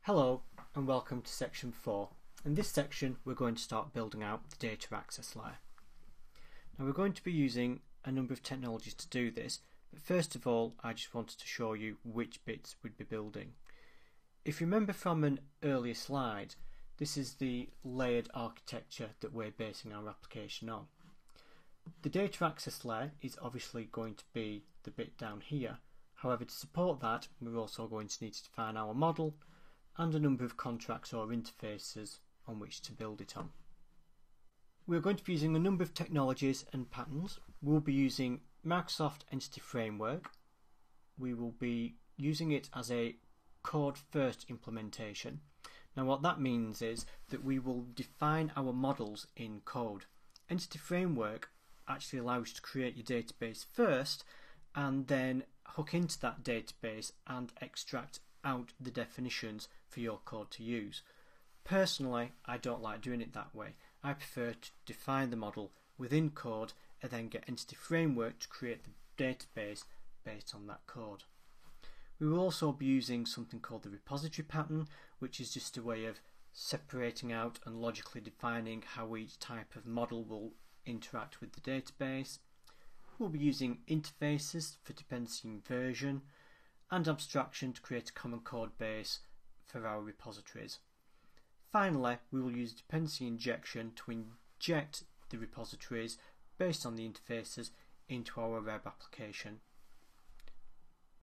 Hello and welcome to section 4. In this section we're going to start building out the data access layer. Now we're going to be using a number of technologies to do this, but first of all I just wanted to show you which bits we'd be building. If you remember from an earlier slide, this is the layered architecture that we're basing our application on. The data access layer is obviously going to be the bit down here. However, to support that we're also going to need to define our model and a number of contracts or interfaces on which to build it on. We're going to be using a number of technologies and patterns. We'll be using Microsoft Entity Framework. We will be using it as a code first implementation. Now what that means is that we will define our models in code. Entity Framework actually allows you to create your database first and then hook into that database and extract out the definitions for your code to use. Personally, I don't like doing it that way. I prefer to define the model within code and then get Entity Framework to create the database based on that code. We will also be using something called the repository pattern, which is just a way of separating out and logically defining how each type of model will interact with the database. We'll be using interfaces for dependency inversion and abstraction to create a common code base for our repositories. Finally, we will use dependency injection to inject the repositories based on the interfaces into our web application